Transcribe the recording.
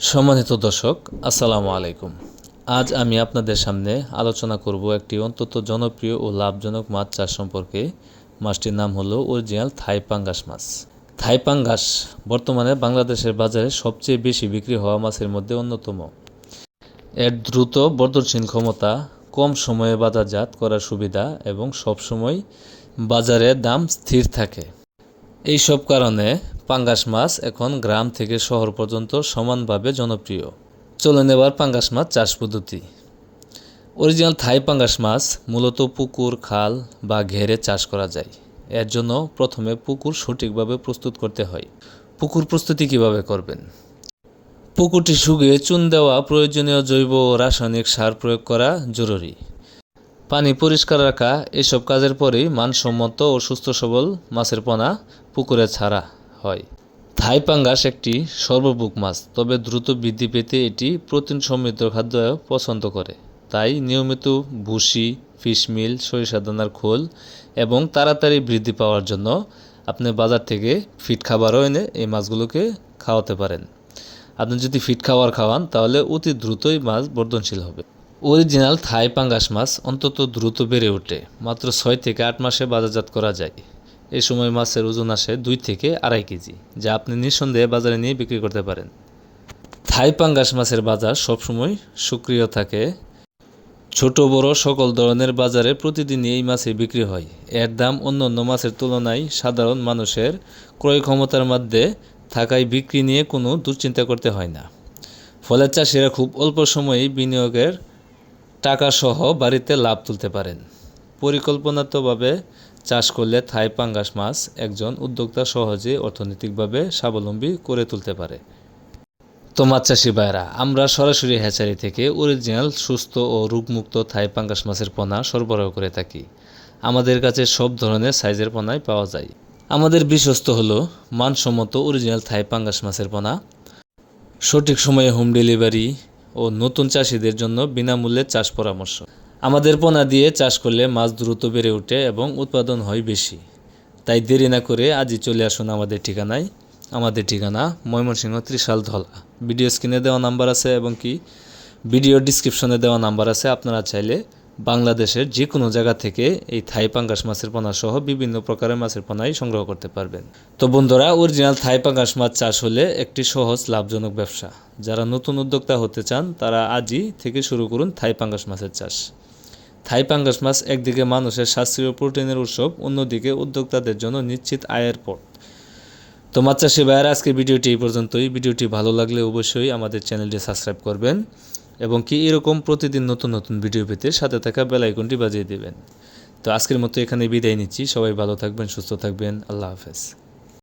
সম্মানিত দর্শক, আসসালামু আলাইকুম। আজ আমি আপনাদের সামনে আলোচনা করব একটি অত্যন্ত জনপ্রিয় ও লাভজনক মাছ চাষ সম্পর্কে। মাছটির নাম হলো অরিজিনাল থাই পাঙ্গাস মাছ। থাই পাঙ্গাস বর্তমানে বাংলাদেশের বাজারে সবচেয়ে বেশি বিক্রি হওয়া মাছের মধ্যে অন্যতম। এর দ্রুত বর্ধনশীল ক্ষমতা, কম সময়ে বাজারজাত করার সুবিধা এবং সবসময় বাজারে দাম স্থির থাকে। এই সব কারণে পাঙ্গাস মাছ এখন গ্রাম থেকে শহর পর্যন্ত সমানভাবে জনপ্রিয়। চলুন এবার পাঙ্গাস মাছ চাষ পদ্ধতি। অরিজিনাল থাই পাঙ্গাস মাছ মূলত পুকুর, খাল বা ঘেরে চাষ করা যায়। এর জন্য প্রথমে পুকুর সঠিকভাবে প্রস্তুত করতে হয়। পুকুর প্রস্তুতি কিভাবে করবেন? পুকুরটি শুকিয়ে চুন দেওয়া, প্রয়োজনীয় জৈব ও রাসায়নিক সার প্রয়োগ করা জরুরি। পানি পরিষ্কার রাখা, এসব কাজের পরেই মানসম্মত ও সুস্থ সবল মাছের পোনা পুকুরে ছাড়া হয়। থাই পাঙ্গাস একটি সর্বভুক মাছ, তবে দ্রুত বৃদ্ধি পেতে এটি প্রোটিন সমৃদ্ধ খাদ্য পছন্দ করে। তাই নিয়মিত ভুসি, ফিশমিল, সরিষা দানার খোল এবং তাড়াতাড়ি বৃদ্ধি পাওয়ার জন্য আপনি বাজার থেকে ফিড খাবারও এনে এই মাছগুলোকে খাওয়াতে পারেন। আপনি যদি ফিড খাবার খাওয়ান তাহলে অতি দ্রুতই মাছ বর্ধনশীল হবে। অরিজিনাল থাই পাঙ্গাস মাছ অন্তত দ্রুত বেড়ে ওঠে। মাত্র 6 থেকে 8 মাসে বাজারজাত করা যায়। এই সময় মাছের ওজন আসে 2 থেকে 2.5 কেজি, যা আপনি নিঃসন্দেহে বাজারে নিয়ে বিক্রি করতে পারেন। থাই পাঙ্গাস মাছের বাজার সবসময় সক্রিয় থাকে। ছোট বড় সকল ধরনের বাজারে প্রতিদিনই এই মাছের বিক্রি হয়। এর দাম অন্যান্য মাছের তুলনায় সাধারণ মানুষের ক্রয় ক্ষমতার মধ্যে থাকায় বিক্রি নিয়ে কোনো দুশ্চিন্তা করতে হয় না। ফলে চাষিরা খুব অল্প সময়েই বিনিয়োগের টাকা সহ বাড়িতে লাভ তুলতে পারেন। পরিকল্পনাতভাবে চাষ করলে থাই পাঙ্গাস মাছ একজন উদ্যোক্তা সহজে অর্থনৈতিকভাবে স্বাবলম্বী করে তুলতে পারে। তো মাছ চাষি ভাইরা, আমরা সরাসরি হ্যাচারি থেকে অরিজিনাল সুস্থ ও রোগমুক্ত থাই পাঙ্গাস মাছের পোনা সরবরাহ করে থাকি। আমাদের কাছে সব ধরনের সাইজের পোনাই পাওয়া যায়। আমাদের বিশ্বস্ত হলো মানসম্মত অরিজিনাল থাই পাঙ্গাস মাছের পোনা, সঠিক সময়ে হোম ডেলিভারি ও নতুন চাষিদের জন্য বিনামূল্যে চাষ পরামর্শ। আমাদের পোনা দিয়ে চাষ করলে মাছ দ্রুত বেড়ে ওঠে এবং উৎপাদন হয় বেশি। তাই দেরি না করে আজই চলে আসুন আমাদের ঠিকানায়। আমাদের ঠিকানা ময়মনসিংহ ত্রিশাল ধলা। ভিডিও স্ক্রিনে দেওয়া নাম্বার আছে এবং ভিডিও ডিসক্রিপশনে দেওয়া নাম্বার আছে। আপনারা চাইলে বাংলাদেশের যে কোনো জায়গা থেকে এই থাই পাঙ্গাস মাছের পোনা সহ বিভিন্ন প্রকারের মাছের পোনাই সংগ্রহ করতে পারবেন। তো বন্ধুরা, অরিজিনাল থাই পাঙ্গাস মাছ চাষ হলে একটি সহজ লাভজনক ব্যবসা। যারা নতুন উদ্যোক্তা হতে চান তারা আজই থেকে শুরু করুন থাই পাঙ্গাস মাছের চাষ। থাই পাঙ্গাস মাছ একদিকে মানুষের শাস্ত্রীয় প্রোটিনের উৎসব, অন্যদিকে উদ্যোক্তাদের জন্য নিশ্চিত আয়ের পথ। তো মাছ চাষি ভাইয়েরা, আজকের ভিডিওটি এই পর্যন্তই। ভিডিওটি ভালো লাগলে অবশ্যই আমাদের চ্যানেলটি সাবস্ক্রাইব করবেন এবং এরকম প্রতিদিন নতুন নতুন ভিডিও পেতে সাথে থাকা বেল আইকনটি বাজিয়ে দেবেন। তো আজকের মতো এখানে বিদায় নিচ্ছি। সবাই ভালো থাকবেন, সুস্থ থাকবেন। আল্লাহ হাফেজ।